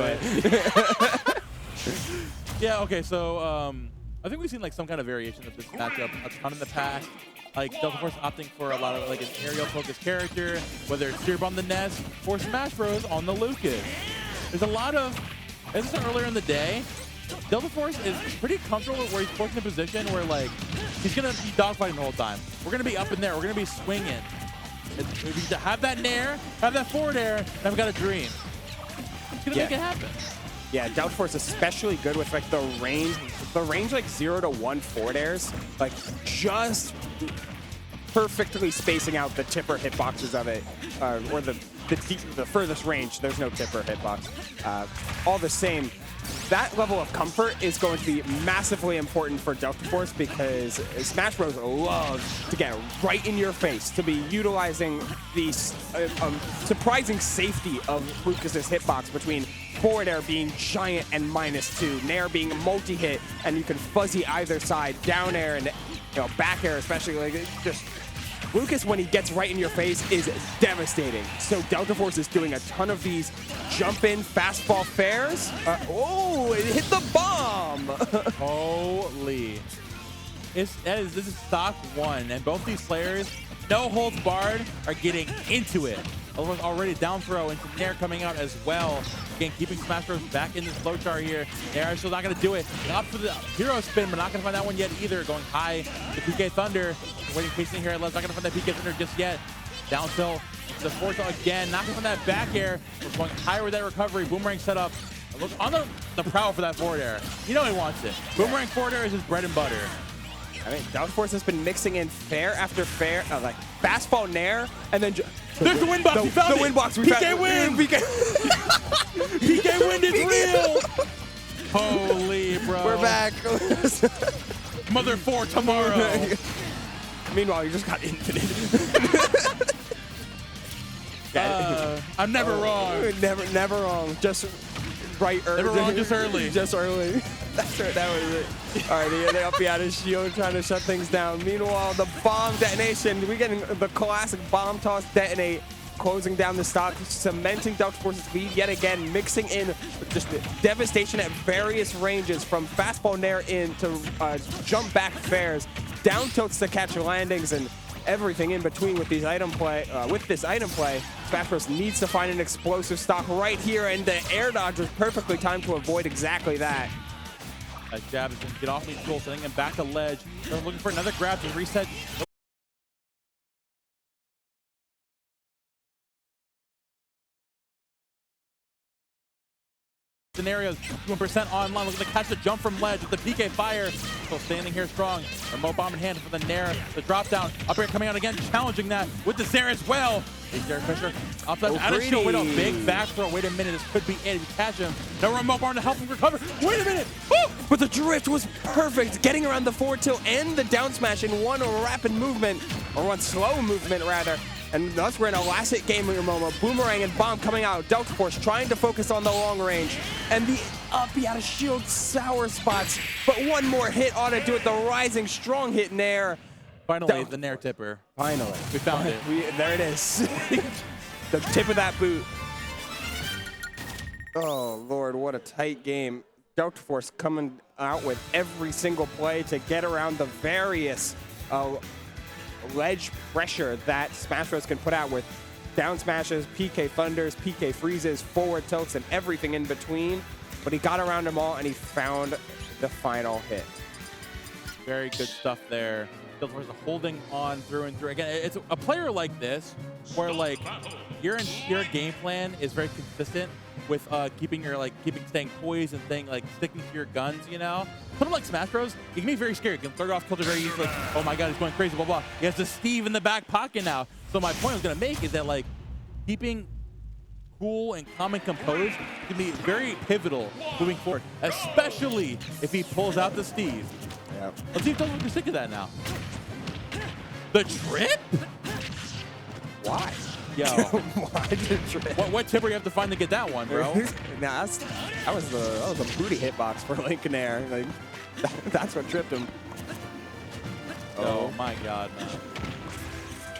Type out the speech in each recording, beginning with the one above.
it. Yeah, okay, so I think we've seen like some kind of variation of this matchup a ton in the past. Like Deltaforce opting for a lot of like an aerial focused character, whether it's Spear Bomb the Nest or Smashbros on the Lucas. There's a lot of, this is earlier in the day, Deltaforce is pretty comfortable where he's forced in a position where like he's gonna be dogfighting the whole time. We're gonna be up in there, we're gonna be swinging. If you have that nair, have that forward air, and I've got a dream. It's gonna make it happen. Yeah, Deltaforce especially good with like the range like 0 to 1 forward airs, like just perfectly spacing out the tipper hitboxes of it, or the furthest range. There's no tipper hitbox. All the same, that level of comfort is going to be massively important for Deltaforce because Smashbros love to get right in your face, to be utilizing the surprising safety of Lucas's hitbox between forward air being giant and -2, nair being multi-hit, and you can fuzzy either side, down air and back air especially. Like just Lucas, when he gets right in your face, is devastating. So Deltaforce is doing a ton of these jump-in fastball fairs. Oh, it hit the bomb! Holy. This is stock 1, and both these players, no holds barred, are getting into it. Already down throw into Nair coming out as well. Again, keeping Smashbros back in this flow chart here. Nair still not going to do it. Up for the hero spin, but not going to find that one yet either. Going high to PK Thunder. Waiting patiently here. Let's not going to find that PK Thunder just yet. Down tilt. The forward tilt again. Not going to find that back air. We're going higher with that recovery. Boomerang setup. Look on the prowl for that forward air. You know he wants it. Boomerang forward air is his bread and butter. I mean, Deltaforce has been mixing in fair after fair, like fastball nair, and then there's the win box. We found the win box. We PK win. PK win is real. Holy bro. We're back. Mother 4 tomorrow. Meanwhile, you just got infinite. I'm never wrong. Never wrong. Just right early. Never wrong, just early. Just early. That's right, that was it. All right, he up behind his shield trying to shut things down. Meanwhile, the bomb detonation, we're getting the classic bomb toss detonate, closing down the stock, cementing Deltaforce's lead yet again, mixing in just devastation at various ranges from fastball nair in to jump back fairs, down tilts to catch landings, and everything in between with these item play. With this item play, Smashbros needs to find an explosive stock right here, and the air dodge was perfectly timed to avoid exactly that. That jab is going to get off me, sending him back to ledge. They're looking for another grab to reset. Scenarios, 1% online, looking to catch the jump from ledge with the PK fire. Still standing here strong. Remote bomb in hand for the Nair. The drop down, up air coming out again, challenging that with the Zare as well. Big Derek Fisher, up out of shield, wait a big back throw. Wait a minute, this could be it. If you catch him, no remote bomb to help him recover. Wait a minute, woo! But the drift was perfect, getting around the forward tilt and the down smash in one rapid movement, or one slow movement rather. And thus we're in a last hit game moment. Boomerang and bomb coming out. Deltaforce trying to focus on the long range. And the up out of shield sour spots. But one more hit ought to do it. The rising strong hit Nair. Finally, the Nair tipper. Finally. We found it. There it is. The tip of that boot. Oh, Lord, what a tight game. Deltaforce coming out with every single play to get around the various ledge pressure that Smashbros can put out with down smashes, PK thunders, PK freezes, forward tilts, and everything in between. But he got around them all, and he found the final hit. Very good stuff there. Deltaforce holding on through and through. Again, it's a player like this where like your game plan is very consistent with staying poised and sticking to your guns, you know? Something like Smashbros, it can be very scary. You can throw off kilter very easily. Oh my god, he's going crazy, blah blah. He has the Steve in the back pocket now. So my point I was gonna make is that like keeping cool and calm and composed can be very pivotal moving forward, especially if he pulls out the Steve. Yep. Let's see if Deltaforce can stick to that now. The trip? Why? Yo, why the trip? What tipper you have to find to get that one, bro? Nah, that was a booty hitbox for Lincoln Air. Like, that's what tripped him. Oh my god, man.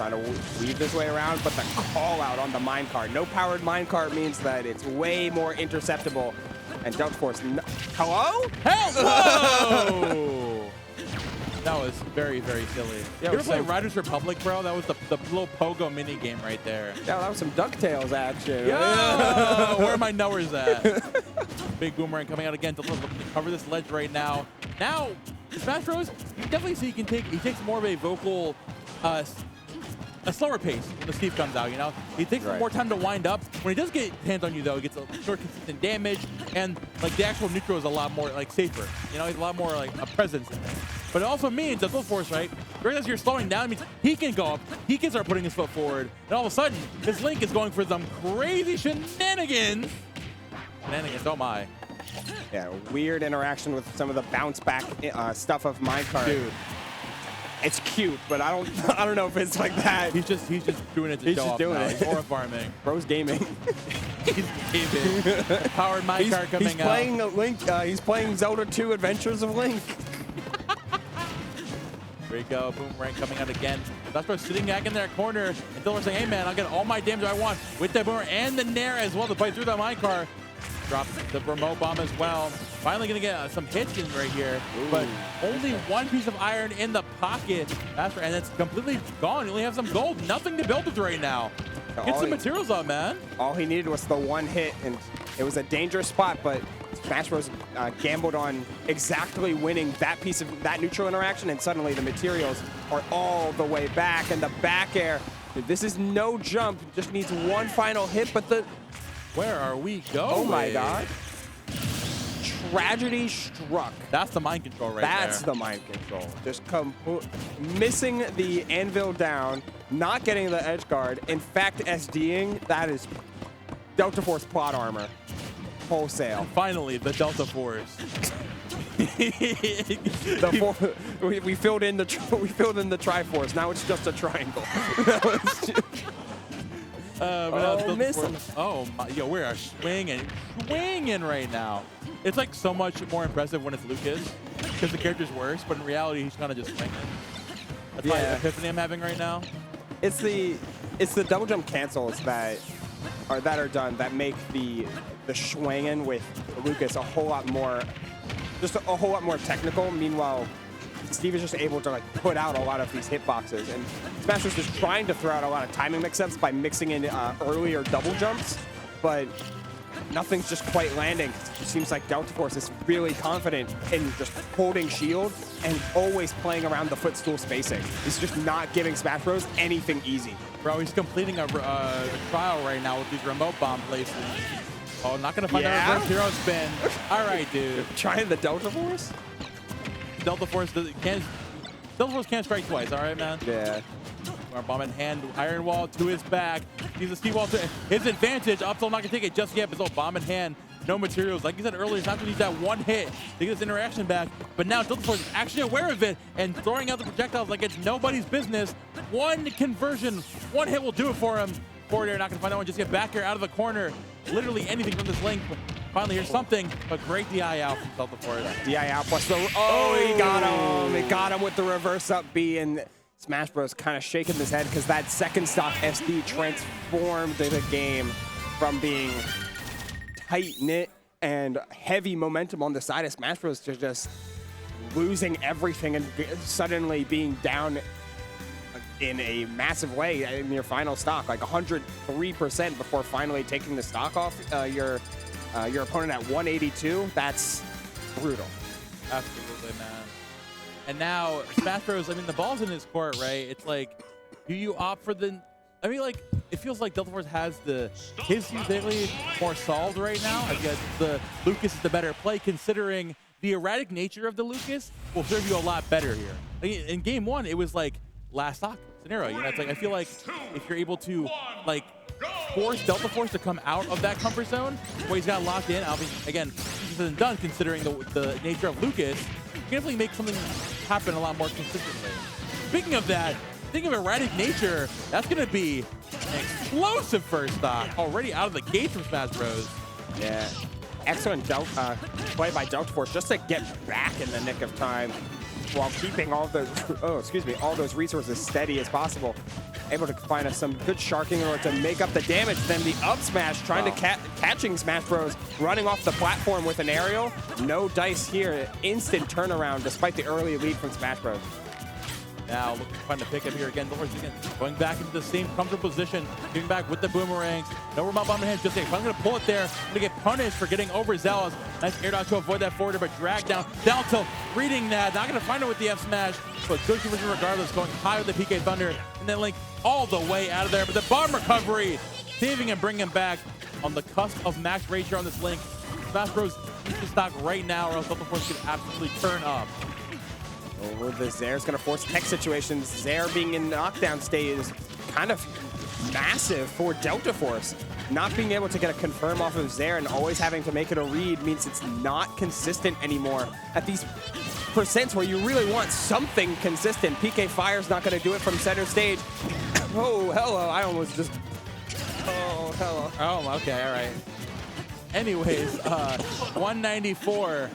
trying to weave his way around, but the call out on the minecart. No powered minecart means that it's way more interceptable. And Deltaforce, hello? Whoa! That was very, very silly. Yeah, you ever play so Riders Republic, bro? That was the little pogo mini game right there. Yeah, that was some DuckTales action. Yeah! Where are my knowers at? Big boomerang coming out again to cover this ledge right now. Now, Smashbros, you definitely see he takes more of a vocal, a slower pace when the Steve comes out, you know? He takes more time to wind up. When he does get hands on you, though, he gets a more consistent damage, and, like, the actual neutral is a lot more, like, safer. You know, he's a lot more, like, a presence in there. But it also means Deltaforce, right? Whereas you're slowing down, it means he can go up, he can start putting his foot forward, and all of a sudden, his Link is going for some crazy shenanigans. Shenanigans, oh my. Yeah, weird interaction with some of the bounce back stuff of minecart. Dude. It's cute, but I don't know if it's like that. He's just doing it to show off now. He's aura farming. Bro's gaming. He's gaming. Powered minecart coming he's out. Playing Link. He's playing Zelda 2: Adventures of Link. Here we go, boomerang coming out again. Smashbros sitting back in their corner, and Deltaforce saying, hey man, I'll get all my damage I want with that boomerang and the nair as well to play through that minecart. Drops the remote bomb as well. Finally gonna get some hits in right here, but only one piece of iron in the pocket. And it's completely gone. You only have some gold, nothing to build with right now. Get some materials up, man. All he needed was the one hit, and it was a dangerous spot, but Smashbros gambled on exactly winning that piece of that neutral interaction, and suddenly the materials are all the way back, and the back air. This is no jump, just needs one final hit, but the... Where are we going? Oh my God. Tragedy struck. That's the mind control right there. That's the mind control. Just missing the anvil down, not getting the edge guard. In fact, SDing, that is Deltaforce plot armor. Wholesale. Finally, the Deltaforce. we filled in the Triforce. Now it's just a triangle. Missing. Oh my, yo, we are swinging right now. It's like so much more impressive when it's Lucas because the character's worse, but in reality, he's kind of just swinging. That's my epiphany I'm having right now. It's the double jump cancels that are done that make the swinging with Lucas a whole lot more technical. Meanwhile, Steve is just able to like put out a lot of these hitboxes, and Smashbros is trying to throw out a lot of timing mix-ups by mixing in earlier double jumps, but nothing's just quite landing. It seems like Deltaforce is really confident in just holding shield and always playing around the footstool spacing. He's just not giving Smashbros anything easy. Bro, he's completing a trial right now with these remote bomb places. Oh, not gonna find that reverse hero spin. All right, dude. Trying the Deltaforce? Deltaforce can't strike twice, all right, man? Yeah. Our bomb in hand, iron wall to his back. He's a Steve wall to his advantage. Up till not gonna take it just yet, but still bomb in hand. No materials. Like you said earlier, he's not gonna use that one hit to get this interaction back. But now Deltaforce is actually aware of it and throwing out the projectiles like it's nobody's business. One conversion, one hit will do it for him. Forward air, not gonna find that one. Just get back here out of the corner. Literally anything from this Link. Finally, here's something, but great DI out from Deltaforce. DI out plus the... Oh, he got him. He got him with the reverse up B, and Smashbros kind of shaking his head because that second stock SD transformed the game from being tight-knit and heavy momentum on the side of Smashbros to just losing everything and suddenly being down in a massive way in your final stock, like 103% before finally taking the stock off your opponent at 182. That's brutal. Absolutely, man. And now Smashbros, I mean, the ball's in his court, right? It's like, do you opt for the... I mean, like, it feels like Deltaforce has his utility more solved right now. I guess the Lucas is the better play, considering the erratic nature of the Lucas will serve you a lot better here. Like, in game one, it was like last stock scenario. You know, it's like, I feel like if you're able to, like, force Deltaforce to come out of that comfort zone where he's got locked in, again, this isn't done considering the nature of Lucas, you can definitely make something happen a lot more consistently. Speaking of that, thinking of erratic nature, that's going to be an explosive first stock already out of the gate from Smashbros. Yeah. Excellent play by Deltaforce just to get back in the nick of time while keeping all those, all those resources steady as possible. able to find some good sharking in order to make up the damage. Then the up smash, trying to catching Smashbros, running off the platform with an aerial. No dice here. Instant turnaround despite the early lead from Smashbros. Now looking to find a pickup here again. Deltaforce again going back into the same comfortable position, getting back with the boomerangs. No remote bomb in hand just yet. I'm going to pull it there. Going to get punished for getting overzealous. Nice air dodge to avoid that forward, but drag down. Down tilt, reading that. Not going to find it with the F smash, but good conversion regardless. Going high with the PK Thunder, and then Link all the way out of there. But the bomb recovery, saving and bringing him back on the cusp of max rage here on this Link. Smashbros needs to stock right now, or else Deltaforce could absolutely turn up. Oh, the Zare's going to force tech situations. Zare being in knockdown state is kind of massive for Deltaforce. Not being able to get a confirm off of Zare and always having to make it a read means it's not consistent anymore. At these percents where you really want something consistent, PK Fire's not going to do it from center stage. Oh, hello. I almost just... Oh, hello. Oh, okay. All right. Anyways, 194.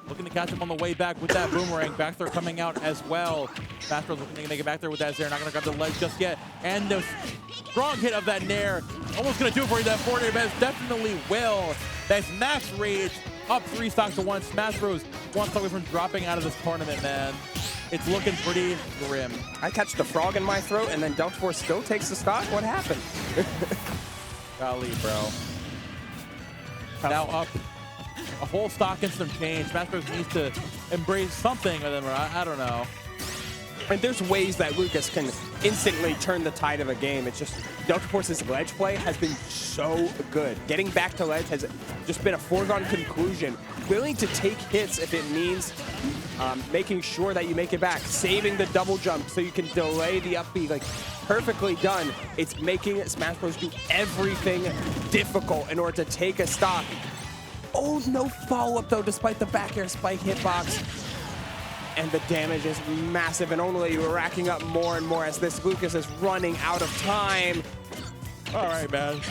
Looking to catch him on the way back with that boomerang. Back throw coming out as well. Smashbros looking to make it back there with that Zare. Not going to grab the ledge just yet. And the strong hit of that Nair. Almost going to do it for you. That forward air, but definitely will. That's max rage. Up 3 stocks to 1. Smashbros 1 stock away from dropping out of this tournament, man. It's looking pretty grim. I catch the frog in my throat, and then Deltaforce still takes the stock? What happened? Golly, bro. Now up a whole stock and some change. Smashbros needs to embrace something with him. I don't know. And there's ways that Lucas can instantly turn the tide of a game. It's just Deltaforce's ledge play has been so good. Getting back to ledge has just been a foregone conclusion. Willing to take hits if it means making sure that you make it back. Saving the double jump so you can delay the up B. Like, perfectly done. It's making Smashbros do everything difficult in order to take a stock. Oh, no follow-up, though, despite the back air spike hitbox. And the damage is massive, and only racking up more and more as this Lucas is running out of time. All right, man.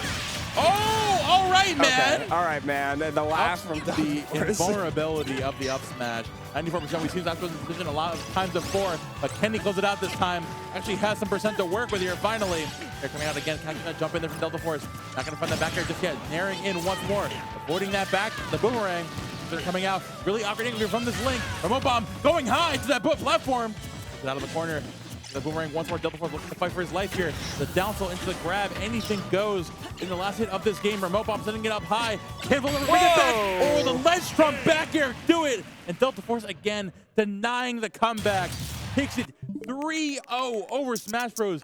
Oh, all right, man. Okay. All right, man. The laugh from the invulnerability of the up smash. 94%. We've seen that position a lot of times before, but can he close it out this time? Actually has some percent to work with here, finally. They're coming out again. Catching that jump in there from Deltaforce. Not going to find that back air just yet. Naring in once more. Avoiding that back. The boomerang. They're coming out. Really awkward angle from this Link. Remote bomb going high to that platform. Get out of the corner. The boomerang once more. Deltaforce looking to fight for his life here. The down throw into the grab. Anything goes in the last hit of this game. Remote bomb sending it up high. Can't bring it back. Oh, the ledge trump back air. Do it. And Deltaforce again denying the comeback. Takes it 3-0 over Smashbros.